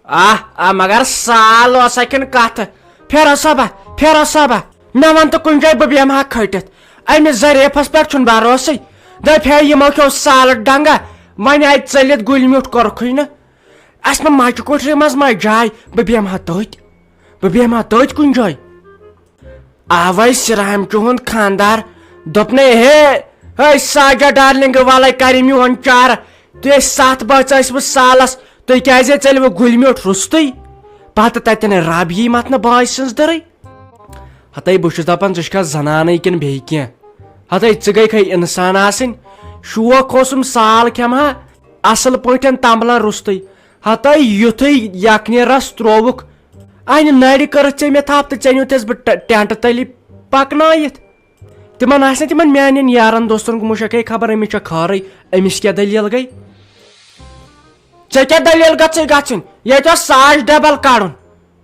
مگر سال کن کت پھر صبا مے ون تو کن جائے بہ بیمہ ہا کھٹت امس ظریفس پہ بھروسے دپ ہے یمو کھو سال ڈنگا ون آئی ژلت گل میوٹ کورکھے نا اس نا مچہ کوٹری مز ما جائے بہ بیمہ ہا تت کن جائے آوے سرہم چہند خاندار دپنے ہے ساجا ڈارلنگ والے کر میون چارہ تھی 7 بچ بہ سالس تھی کیازے ژلو گل میوٹ رستے پتہ تتن رب یی مت نا باے سنز درے ہتے بہت دپان ژٕ زنانے کن بیٚیہِ کینٛہہ ہتے ژٕ گٔے انسان آسٕنۍ شوق اوسُم سال کھٮ۪مہا اصل پٲٹھۍ تمبلن رُستٕے ہتے یُتھُے یکھنہِ رس ترووُکھ انہِ نرِ کٔرٕتھ ژےٚ مےٚ تھپھ تہٕ ژےٚ نیوٗتھس بہٕ ٹینٹ تلی پکنٲیِتھ تمن آسہِ نا تمن میانٮ۪ن یارن دوستن مُشک ہے خبر أمِس چھےٚ خٲرٕے أمِس کیٛاہ دٔلیٖل گٔے ژےٚ کیٛاہ دٔلیٖل گژھٕے گژھٕنۍ ییٚتہِ اوس ساس ڈبل کڑُن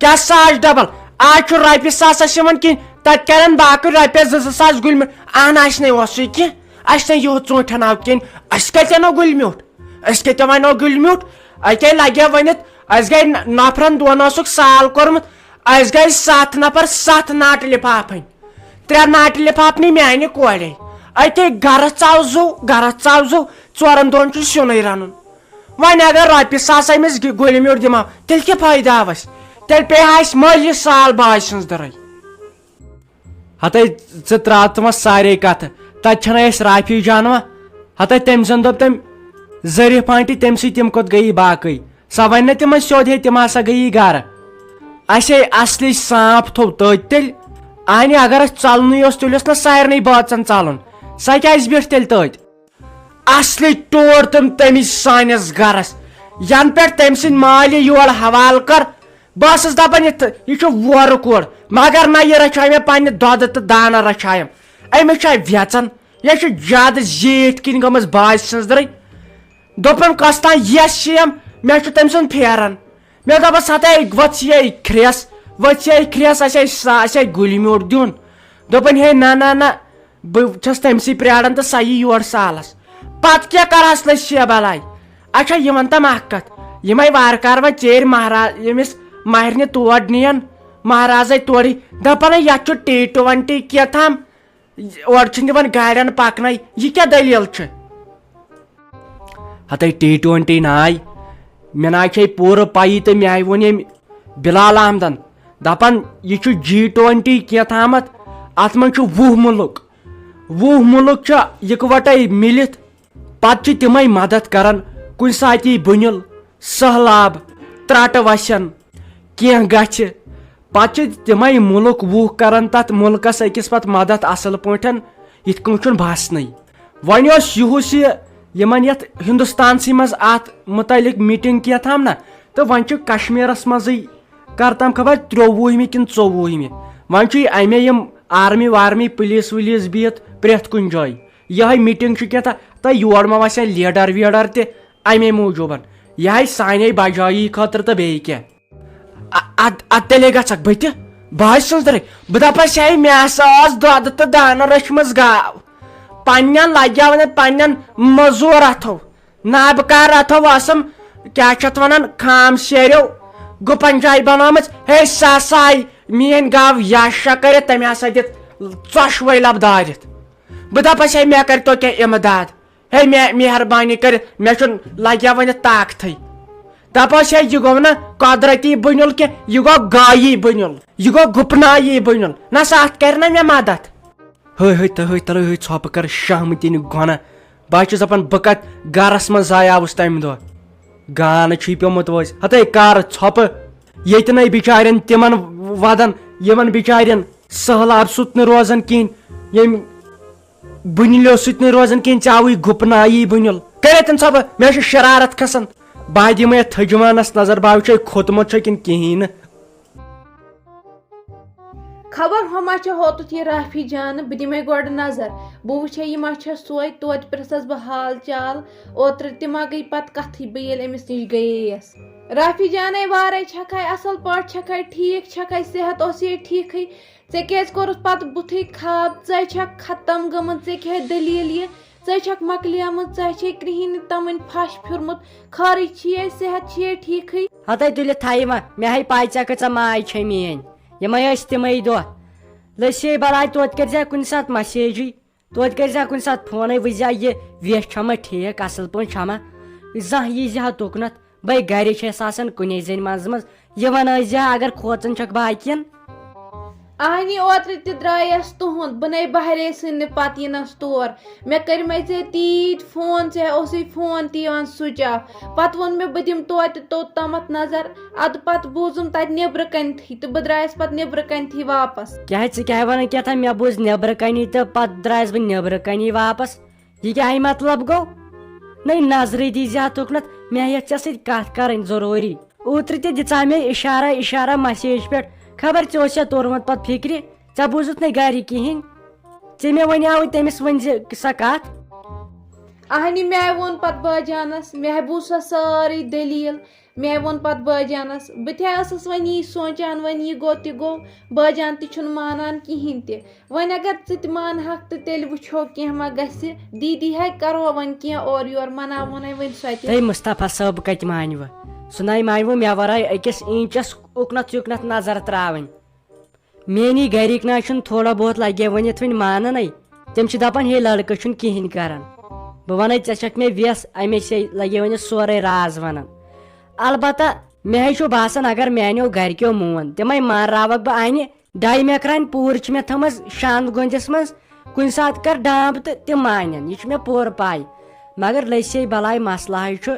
کیٛاہ ساس ڈبل آز چھُ رۄپیہِ ساسس یِوان کِہیٖنۍ تتہِ کرن باقٕے رۄپیس 2 ساس گُلۍ میوٗٹھ اہن اسہِ نے اوسُے کینٛہہ اسہِ نے یِہُس ژوٗنٛٹھٮ۪ن آو کِہیٖنۍ أسۍ کتہِ انو گُلۍ میوٗٹھ أسۍ کتہِ انو گُلۍ میوٗٹھ اکے لگہِ ؤنِتھ أسۍ گٔے نفرن 2 اوسُکھ سال کوٚرمُت أسۍ گٔے 7 نفر 7 ناٹہٕ لفاف أنۍ 3 ناٹہٕ لفاف نی میانہِ کورے اتے گرس ژاو زو 4 دۄہن چھُ سیُنٕے رنُن وۄنۍ اگر رۄپیہِ ساس أمِس گُلۍ میوٗٹھ دِمو تیٚلہِ کیٛاہ فٲیدٕ آو اسہِ تیٚلہِ پیٚیہِ اسہِ مٔلۍ سال باے سٕنٛز درٕے ہتے ژٕ تراو تِمس سارے کتھٕ تتہِ چھنہ أسۍ رافی جانوا ہتے تٔمۍ زن دوٚپ تٔمۍ ظریف آنٹی تٔمسٕے تِم کوٚت گٔیی باقٕے سۄ ونہِ نہٕ تِمن سیوٚد ہے تِم ہسا گٔیی گرٕ اسے اصلی سانپ تھوٚو تٔتۍ تیٚلہِ انہِ اگر اسہِ ژلنُے اوس تیٚلہِ اوس نا سارنٕے بٲژن ژلُن سۄ کیازِ بیٖٹھ تیٚلہِ تٔتۍ اصلی ٹوڑ تِم تٔمِس سٲنِس گرس ینہٕ پٮ۪ٹھ تٔمۍ سٕنٛدۍ مالہِ یور حوالہٕ کر بہٕ ٲسٕس دپان یہِ چھُ وورٕ کوٗر مگر نہ یہِ رچھایہِ مےٚ پننہِ دۄدٕ تہٕ دانہٕ رچھایم أمِس چھےٚ ویژن یہِ چھِ زیادٕ زیٖٹھ کِنۍ گٔمٕژ باے سٕنٛز درٕے دوٚپُن کۄس تام یس چھِیم مےٚ چھُ تٔمۍ سُنٛد پھیران مےٚ دوٚپس ہتے ؤژھ یے کھرٛیس اسے گُلۍ میوٗٹھ دیُن دوٚپُن ہے نہ بہٕ چھس تٔمسٕے پیاران تہٕ سۄ یی یور سالس پتہٕ کیٛاہ کرہس لٔسۍ شےٚ بلاے اچھا یہِ ون تم اکھ کتھ یِمے وارٕ کارٕ وۄنۍ ژیٖرۍ مہراز ییٚمِس مہرنہِ تور نِین مہرازے تورٕے دپان یتھ چھُ T20 کیٛاتھام اورٕ چھِنہٕ دِوان گاڑٮ۪ن پکنٲے یہِ کیٛاہ دٔلیٖل چھِ ہتے T20 ناے مےٚ ناے چھے پوٗرٕ پایی تہٕ مےٚ ووٚن ییٚمۍ بلال احمدن دپان یہِ چھُ G20 کیٛاتھامتھ اتھ منٛز چھُ 20 مُلک چھِ یِکوٹے مِلِتھ پتہٕ چھِ تِمے مدد کران کُنہِ ساتہٕ یی بُنِل سہلاب ترٛٹہٕ وسن کینٛہہ گژھِ پتہٕ چھِ تِمے مُلک 20 کران تتھ مُلکس أکِس پتہٕ مدد اصل پٲٹھۍ یِتھ کٔنۍ چھُنہٕ باسنٕے وۄنۍ اوس یِہُس یِمن یتھ ہندوستانسٕے منٛز اتھ متعلق میٖٹنگ کیٛاتھام نا تہٕ وۄنۍ چھُ کشمیٖرس منٛزٕے کر تام خبر 23مہِ کِنہٕ 24مہِ وۄنۍ چھُ امے یِم آرمی وارمی پُلیٖس وُلیٖس بِہِتھ پرٛٮ۪تھ کُنہِ جایہِ یِہے میٖٹنگ چھُ کیٛاہ تہٕ یور ما وسہِ لیڈر ویڈر تہِ امے موٗجوٗبن یِہے سانے بجایی خٲطرٕ تہٕ بیٚیہِ کینٛہہ اد تیٚلے گژھکھ بہٕ تہِ باے سٕنٛز درٕے بہٕ دپس ہے مےٚ ہسا ٲس دۄدٕ تہٕ دانہٕ رٔچھمٕژ گاو پننٮ۪ن لگیا وۄنۍ پننٮ۪ن مٔزوٗر اتھو نابکار اتھو ٲسٕم کیٛاہ چھِ اتھ ونان خام شیریو گُپن جاے بنٲومٕژ ہے سۄ ہسا آیہِ میٲنۍ گاو یاشا کٔرِتھ تٔمۍ ہسا دِتھ ژۄشوے لب دٲرِتھ بہٕ دپس ہے مےٚ کٔرتو کینٛہہ امداد ہے مےٚ مہربٲنی کٔرِتھ مےٚ چھُنہٕ لگیا وۄنۍ طاقتھٕے دپس ہے یہِ گوٚو نہٕ قۄدرتی بُنِل کینٛہہ یہِ گوٚو گایی بُنِل یہِ گوٚو گُپنایی بُنِل نہ سا اتھ کرِ نا مےٚ مدد ترٲے ژھۄپہٕ کر شہمتِنہِ گۄنہ بہٕ چھُس دپان بہٕ کتھ گرس منٛز زایاوُس تمہِ دۄہ گانہٕ چھُے پیومُت وٲسۍ ہتے کر ژھۄپہٕ ییٚتنٕے بِچارٮ۪ن تِمن ودان یِمن بِچارٮ۪ن سہلاب سُت نہٕ روزان کِہینۍ ییٚمۍ بُنِلو سۭتۍ نہٕ روزان کِہینۍ ژاوٕے گُپنایی بُنِل کٔرِتھ ژھۄپہٕ مےٚ چھُ شرارت کھسان بہٕ دِمے یتھ تھٔجوانس نظر بہٕ وٕچھے کھوٚتمُت چھُ کِنہٕ کِہینۍ نہٕ خبر ہُہ ما چھِ ہوتُتھ یہِ رافی جانہٕ بہٕ دِمے گۄڈٕ نظر بہٕ وٕچھے یہِ ما چھےٚ سۄے توتہِ پرٛژھس بہٕ حال چال اوترٕ تہِ ما گٔے پتہٕ کتھٕے بہٕ ییٚلہِ أمِس نِش گٔییس رافی جانے وارے چھکھے اصل پٲٹھۍ چھکھے ٹھیٖک چھکھے صحت اوس یے ٹھیٖکھٕے ژےٚ کیازِ کوٚرُتھ پتہٕ بُتھٕے خاب ژے چھکھ ختم گٔمٕژ ژےٚ کیٛاہ دٔلیٖل یہِ ژے چھکھ مۄکلیمٕژ ژےٚ چھے کرٛہِنۍ تمٕنۍ پھش پھیوٗرمُت خٲرٕے چھِیے صحت چھِیے ٹھیٖکھٕے ہتَے تُلِتھ تھایہِ وۄنۍ مےٚ ہاے پاے ژےٚ کۭژاہ ماے چھے میٲنۍ یِمے ٲسۍ تِمے دۄہ لٔسے بلاے توتہِ کٔرۍ زِ کُنہِ ساتہٕ مسیجٕے توتہِ کٔرۍ زِ کُنہِ ساتہٕ فونٕے وٕچھِ زِ یہِ ویٚس چھما ٹھیٖک اصٕل پٲٹھۍ چھما زانٛہہ یی زِ ہا تُکنتھ بے گرِ چھس آسان کُنے زٔنۍ منٛزٕ یِوان ٲسۍ زِ اگر کھوژان چھکھ باقین اہنی اوترٕ تہِ درٛایس تُہُنٛد بہٕ نے بہرے سٕنٛدِ پتہٕ یِنس تور مےٚ کٔرمَے ژےٚ تیٖتۍ فون ژےٚ اوسُے فون تہِ یِوان سُچ آف پتہٕ ووٚن مےٚ بہٕ دِمہٕ توتہِ توٚتامتھ نظر ادٕ پتہٕ بوٗزُم تتہِ نیبرٕ کنتھٕے تہٕ بہٕ درٛایس پتہٕ نیبرٕ کنتھٕے واپس کیٛاہ ژٕ کیٛاہ ونان کیٛاہ مےٚ بوٗز نیبرٕ کَنی تہٕ پتہٕ درٛایس بہٕ نیبرٕ کَنی واپس یہِ کیٛاہ مطلب گوٚو نٔے نظرٕے دی زِ ہا تُکنتھ مےٚ یژھ ژےٚ سۭتۍ کتھ کرٕنۍ ضروٗری اوترٕ تہِ دِژا مےٚ اشارہ مسیج پٮ۪ٹھ خبر ژےٚ اوسیا توٚرمُت پتہٕ فِکرِ ژےٚ بوٗزُتھ نہٕ گرِ کِہینۍ ژےٚ مےٚ وَنیاوٕے تٔمِس ؤنۍ زِ سۄ کتھ اہنی مےٚ ووٚن پتہٕ باجانس مےٚ بوٗز سۄ سٲرٕے دٔلیٖل مےٚ ووٚن پتہٕ باجانس بہٕ تہِ ٲسٕس وۄنۍ یی سونٛچان وۄنۍ یہِ گوٚو تہِ گوٚو باجان تہِ چھُنہٕ مانان کِہینۍ تہِ وۄنۍ اگر ژٕ تہِ مانہکھ تہٕ تیٚلہِ وٕچھو کینٛہہ ما گژھِ دیٖدی ہے کرہو وۄنۍ کینٛہہ اورٕ یورٕ مناوہونے وۄنۍ سۄ تہِ ہے مُصطفیٰ صٲب کتہِ مانوٕ سُہ نَے مانوٕ مےٚ ورٲے أکِس اِنچس اُکنتھ یُکنتھ نظر تراوٕنۍ میٛٲنی گرِکۍ نہ چھُنہٕ تھوڑا بہت لگے ؤنِتھ وۄنۍ ماننٕے تِم چھِ دپان ہے لڑکہٕ چھُنہٕ کِہینۍ کران بہٕ ونے ژےٚ چھکھ مےٚ ویس امی سے لگے ؤنِتھ سورُے راز ونان البتہ مےٚ ہے چھُ باسان اگر میانیو گرِکیو مون تِمے مانراوکھ بہٕ انہِ ڈاے مکرانہِ پوٗرٕ چھِ مےٚ تھٲمٕژ شانٛد گٔنٛدِس منٛز کُنہِ ساتہٕ کر ڈامپ تہٕ تِم مانن یہِ چھُ مےٚ پوٗرٕ پاے مگر لٔسے بلاے مسلہٕ ہے چھُ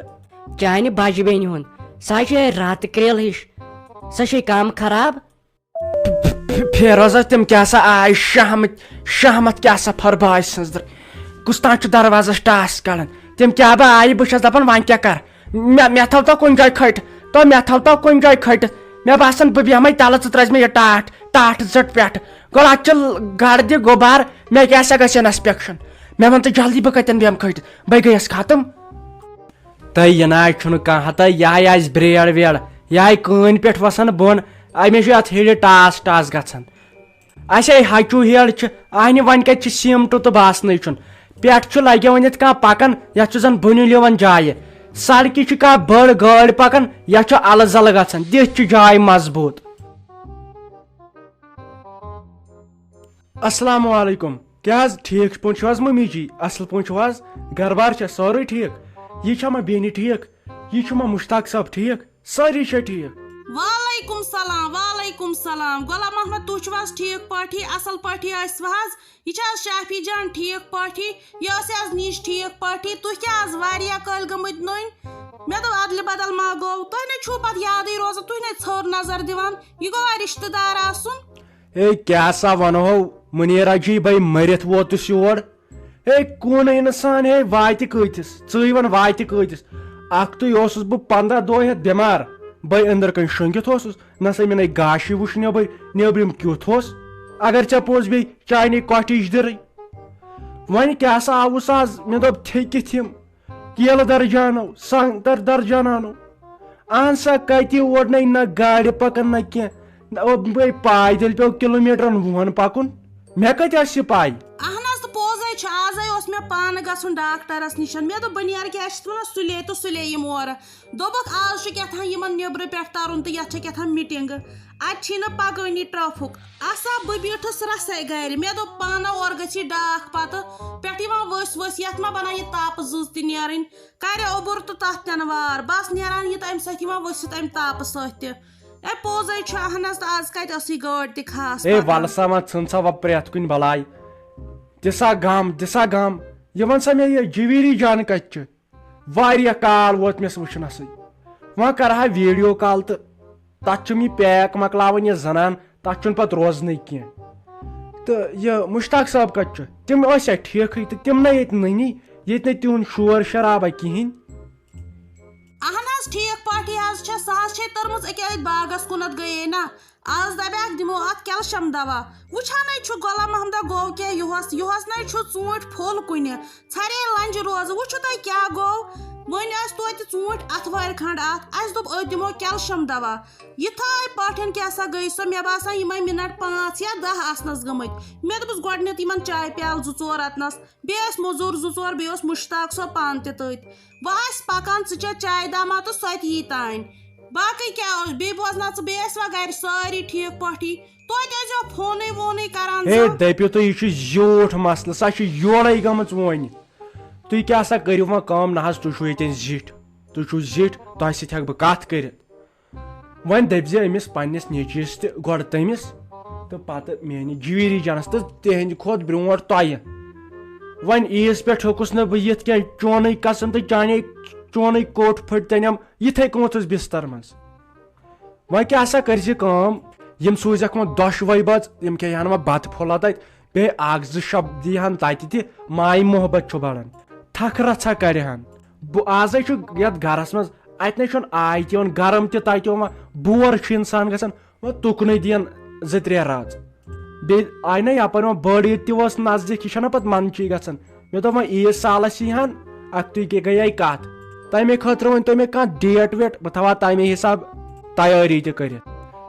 چانہِ بجہِ بیٚنہِ ہُنٛد سۄ چھِ راتہٕ کرٛیل ہِش سۄ چھے کم خراب فیروزا تِم کیٛاہ سا آے شہمت کیٛاہ سا فرباے سٕنٛز کُس تام چھُ دروازس ٹاس کڑان تِم کیٛاہ بہٕ آیہِ بہٕ چھس دپان وۄنۍ کیٛاہ کر مےٚ تھاو تو کُنہِ جایہِ کھٔٹِتھ مےٚ تھاو تو کُنہِ جایہِ کھٔٹِتھ مےٚ باسان بہٕ بیٚہمے تلہٕ ژٕ ترٛٲیزِ مےٚ یہِ ٹاٹھ زٹ پٮ۪ٹھٕ گوٚو اتھ چھِ گڑٕ دِ غُبار مےٚ کیٛاہ سا گژھِ انسپیکشن مےٚ ووٚن تہٕ جلدی بہٕ کتٮ۪ن بیٚہمہٕ کھٔٹِتھ بے گٔیس ختم تہٕ یہِ نہ چھُنہٕ کانٛہہ ہتہ یہِ ہاے آسہِ برٛیڈ ویڈ یہِ ہاے کٲنۍ پٮ۪ٹھ وسان بۄن أمِس چھُ اتھ ہیرِ ٹاس گژھان اَسے ہچوٗ ہیڑ چھِ اہنہِ وۄنۍ کتہِ چھِ سیٖمٹہٕ تہٕ باسنٕے چھُنہٕ پٮ۪ٹھ چھُ لگہِ ؤنِتھ کانٛہہ پکان یتھ چھُ زن بُنِل یِوان جایہِ سڑکہِ چھِ کانٛہہ بٔڑ گٲڑۍ پکان یتھ چھُ الہٕ زلہٕ گژھان دِتھ چھِ جاے مضبوٗط السلام علیکم کیٛاہ حظ ٹھیٖک پٲٹھۍ چھِو حظ ممی جی اصل پٲٹھۍ چھِو حظ گرٕ بار چھا سورُے ٹھیٖک یہِ چھا مےٚ بیٚنہِ ٹھیٖک یہِ چھُ مےٚ مشتاق صٲب ٹھیٖک سٲری چھا ٹھیٖک وعلیکم سلام غلام محمد تُہۍ چھِو حظ ٹھیٖک پٲٹھی اصل پٲٹھی ٲسوٕ حظ یہِ چھِ حظ شافی جان ٹھیٖک پٲٹھی یہِ ٲس حظ نِش ٹھیٖک پٲٹھی تُہۍ کیٛاہ حظ واریاہ کٲلۍ گٔمٕتۍ نٔنۍ مےٚ دوٚپ ادلہِ بدل ما گوٚو تۄہہِ نے چھُو پتہٕ یادٕے روزان تُہۍ نے ژھٔر نظر دِوان یہِ گوٚوا رشتہٕ دار آسُن ہے کیٛاہ سا ونہو مُنیرا جی بے مٔرِتھ ووتُس یور ہے کُن انسان ہے واتہِ کۭتِس ژٕے ون واتہِ کۭتِس اکھتُے اوسُس بہٕ 15 دۄہ ہٮ۪تھ بٮ۪مار بے أنٛدرٕ کَنۍ شۄنٛگِتھ اوسُس نہ سا مےٚ نے گاشٕے وٕچھ نٮ۪بٕرۍ نیبرِم کیُتھ اوس اگر ژےٚ پوٚز بیٚیہِ چانہِ کۄٹھِچ دِرٕے وۄنۍ کیٛاہ سا آوُس آز مےٚ دوٚپ تھٔکِتھ یِم کیلہٕ درجانو سنگتر درجانو اہن سا کتہِ اور نہ گاڑِ پکان نہ کینٛہہ بے پایدٔلۍ پیٚو کِلوٗمیٖٹرن وُہن پکُن مےٚ کتہِ آسہِ یہِ پاے اہن حظ تہٕ پوٚزے چھُ آزے اوس مےٚ پانہٕ گژھُن ڈاکٹرس نِش مےٚ دوٚپ بہٕ نیرٕ کیٛاہ چھِ ونان سُلے تہٕ سُلے یِمہٕ اورٕ دوٚپُکھ آز چھُ کیٛاہ تھام یِمن نیبرٕ پٮ۪ٹھ ترُن تہٕ یتھ چھِ کیٛاہ تھام مِٹنگہٕ اتہِ چھی نہٕ پکٲنی ٹرٛافُک اسا بہٕ بیٖٹھٕس رسے گرِ مےٚ دوٚپ پانا اورٕ گژھِ یہِ ڈاکھ پتہٕ پٮ۪ٹھٕ یِوان ؤسۍ یتھ ما بنان یہِ تاپہٕ زٕژ تہِ نیرٕنۍ کرِ اوٚبُر تہٕ تتھ تہِ نہٕ وار بس نیران یہِ تہٕ امہِ سۭتۍ یِوان ؤسِتھ امہِ تاپہٕ سۭتۍ تہِ اے پوٚزے چھُ اہن حظ تہٕ آز کتہِ ٲس یہِ گٲڑۍ تہِ خاص ہے ولہٕ سا وۄنۍ ژھٕن سا وۄنۍ پرٛٮ۪تھ کُنہِ بلاے دِسا گام یہِ ون سا مےٚ یہِ جویری جان کتہِ چھُ واریاہ کال ووت مےٚ وٕچھنسٕے وۄنۍ کرہا ویڈیو کال تہٕ تتھ چھُم یہِ پیک مۄکلاوان یہِ زنان تتھ چھُنہٕ پتہٕ روزنٕے کینٛہہ تہٕ یہِ مشتاق صٲب کتہِ چھُ تِم ٲسیا ٹھیٖکھٕے تہٕ تِم نہ ییٚتہِ نٔنی ییٚتہِ نہٕ تِہُنٛد شور شرابہ کِہینۍ اہن حظ ٹھیٖک پٲٹھی حظ چھےٚ سۄ حظ چھے تٔرمٕژ أکیٛاہ أتھۍ باغس کُنتھ گٔیے نہ آز دپیاکھ دِمو اَتھ کیلشیم دوا وٕچھانے چھُ غلام محمدہ گوٚو کیٛاہ یُہُس نے چھُ ژوٗنٛٹھۍ پھوٚل کُنہِ ژھرے لنجہِ روزٕ وٕچھِو تۄہہِ کیٛاہ گوٚو وۄنۍ ٲسۍ توتہِ ژوٗنٛٹھۍ اَتھوارِ کھنٛڈ اَتھ اَسہِ دوٚپ أتھۍ دِمو کیلشیم دوا یِتھٕے پٲٹھۍ کیٛاہ سا گٔے سۄ مےٚ باسان یِمے مِنٹ 5 یا 10 آسنَس گٔمٕتۍ مےٚ دوٚپُس گۄڈٕنٮ۪تھ یِمن چاے پیالہٕ 2-4 اَتنَس بیٚیہِ ٲسۍ موٚزوٗر 2-4 بیٚیہِ اوس مُشتاق صٲب پانہٕ تہِ تٔتۍ وۄنۍ آسہِ پَکان ژٕ چےٚ چاے داما تہٕ سۄ تہِ یی تانۍ باقٕے کیٛاہ اوس بیٚیہِ بوزنا ژٕ بیٚیہِ ٲسوا گرِ سٲری ٹھیٖک پٲٹھی توتہِ ٲسۍزیو فونٕے وونٕے کران ہے دٔپِو تُہۍ یہِ چھُ زیوٗٹھ مسلہٕ سۄ چھِ یورے گٔمٕژ وۄنۍ تُہۍ کیٛاہ سا کٔرِو وۄنۍ کٲم نہ حظ تُہۍ چھُو ییٚتٮ۪ن زِٹھۍ تُہۍ چھُو زِٹھۍ تۄہہِ سۭتۍ ہٮ۪کہٕ بہٕ کتھ کٔرِتھ وۄنۍ دٔپزِ أمِس پننِس نیٚچوِس تہِ گۄڈٕ تٔمِس تہٕ پتہٕ میٲنِس جیٖری جانس تہٕ تِہنٛدِ کھۄتہٕ برونٛٹھ تۄہہِ وۄنۍ عیٖز پٮ۪ٹھ ہیوٚکُس نہٕ بہٕ یِتھ کینٛہہ چونٕے قسم تہٕ چانے چونٕے کوٹھ پھٔٹۍ تنیم یِتھے کٔنۍ بستر منٛز وۄنۍ کیٛاہ سا کٔرزِ کٲم یِم سوٗزٮ۪کھ وۄنۍ دۄشوے بٲژ یِم کھیٚیہن وۄنۍ بتہٕ پھوٚلا تتہِ بیٚیہِ 1-2 شب دِیہن تتہِ تہِ ماے محبت چھُ بڑان تھکھ رژھا کرِہن بہٕ آزے چھُ یتھ گرس منٛز اتہِ نَے چھُنہٕ آے تہِ یِوان گرم تہِ تتہِ وۄنۍ بور چھُ انسان گژھان وۄنۍ تُکنُے دِین 2-3 رٲژ بیٚیہِ آیہِ نہ یپٲرۍ وۄنۍ بٔڑ عیٖد تہِ اوس نزدیٖک یہِ چھنہ پتہٕ منٛدچھٕے گژھان مےٚ دوٚپ وۄنۍ عیٖد سالس یی ہن اکھتُے گٔیے کتھ تمے خٲطرٕ ؤنۍ تو مےٚ کانٛہہ ڈیٹ ویٹ بہٕ تھاوہا تمے حساب تیٲری تہِ کٔرِتھ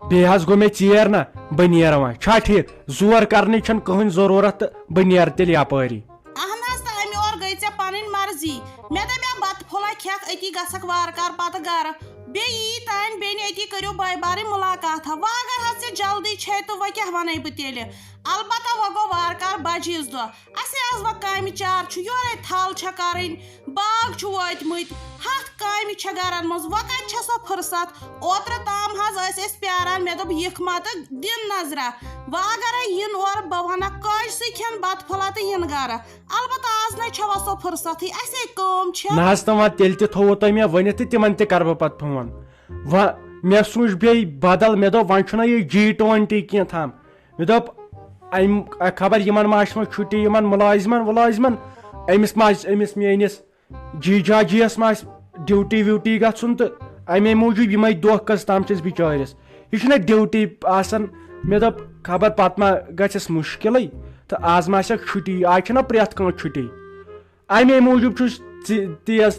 بیٚیہِ حظ گوٚو مےٚ ژیر نہ بہٕ نیرٕ وۄنۍ چھا ٹھیٖک زور کرنٕچ چھنہٕ کٕہٕنۍ ضروٗرت تہٕ بہٕ نیرٕ تیٚلہِ یپٲری اہن حظ تہٕ امہِ اور گٔے ژےٚ پنٕنۍ مرضی مےٚ دپیٛاو بتہٕ پھوٚلا کھٮ۪کھ أتی گژھکھ وارٕ کارٕ پتہٕ گرٕ بیٚیہِ یی تانۍ بیٚنہِ أتی کٔرِو بٲے بارٕنۍ مُلاقاتھا وۄنۍ اگر حظ ژےٚ جلدی چھے تہٕ وۄنۍ کیٛاہ ونے بہٕ تیٚلہِ البتہ وۄنۍ گوٚو وارٕ کارٕ بجہِ عیٖذ دۄہ اسے آز وۄنۍ کامہِ چار چھُ یورے تھل چھےٚ کرٕنۍ باغ چھُ وٲتمٕتۍ 100 کامہِ چھےٚ گرن منٛز وۄنۍ کتہِ چھےٚ سۄ فٕرست اوترٕ تام حظ ٲسۍ أسۍ پیاران مےٚ دوٚپ یِکھ ما تہٕ دِن نظرا وۄنۍ اگرے یِن اورٕ بہٕ ونکھ کٲجسٕے کھٮ۪ن بتہٕ پھوٚلا تہٕ یِن گرٕ البتہ آز نَے چھےٚ وۄنۍ سۄ فٕرستھٕے اَسے کٲم چھےٚ نہ حظ تہٕ وۄنۍ تیٚلہِ تہِ تھوٚوُ تۄہہِ مےٚ ؤنِتھ تہٕ تِمن تہِ کرٕ بہٕ پتہٕ فون وۄنۍ مےٚ سوٗنٛچ بیٚیہِ بدل مےٚ دوٚپ وۄنۍ چھُنہ یہِ G20 کینٛہہ مےٚ دوٚپ امہِ خبر یِمن ما آسہِ وۄنۍ چھُٹی یِمن مُلٲزمن أمِس ما آسہِ أمِس میٲنِس جیٖجاجِیس ما آسہِ ڈیوٹی ویوٹی گژھُن تہٕ امے موٗجوٗب یِمے دۄہ کٔژ تام چھِس بِچٲرِس یہِ چھُنہ ڈیوٹی آسان مےٚ دوٚپ خبر پتہٕ ما گژھٮ۪س مُشکِلٕے تہٕ آز ما آسٮ۪کھ چھُٹی آز چھِنہ پرٛٮ۪تھ کٲنٛسہِ چھُٹی امے موٗجوٗب چھُس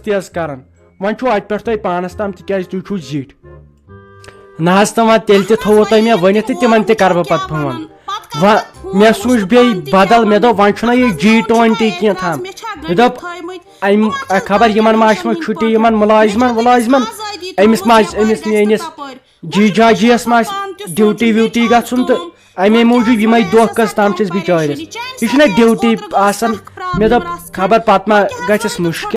تیز کران وۄنۍ چھُو اتہِ پٮ۪ٹھ تۄہہِ پانس تام تِکیٛازِ تُہۍ چھُو زِٹھۍ نہ حظ تہٕ وۄنۍ تیٚلہِ تہِ تھوٚوُ تۄہہِ مےٚ ؤنِتھ تہٕ تِمن تہِ کرٕ بہٕ پتہٕ فون وۄنۍ مےٚ سوٗنٛچ بیٚیہِ بدل مےٚ دوٚپ وۄنۍ چھُنہ یہِ G20 کینٛہہ مےٚ دوٚپ امہِ خبر یِمن ما آسہِ وۄنۍ چھُٹی یِمن مُلٲزمن أمِس ما آسہِ أمِس میٲنِس جیٖجاجِیس ما آسہِ ڈیوٹی ویوٹی گژھُن تہٕ امے موٗجوٗب یِمے دۄہ کٔژ تام چھِس بِچٲرِس یہِ چھُنہ ڈیوٹی آسان مےٚ دوٚپ خبر پتہٕ ما گژھٮ۪س مُشکِل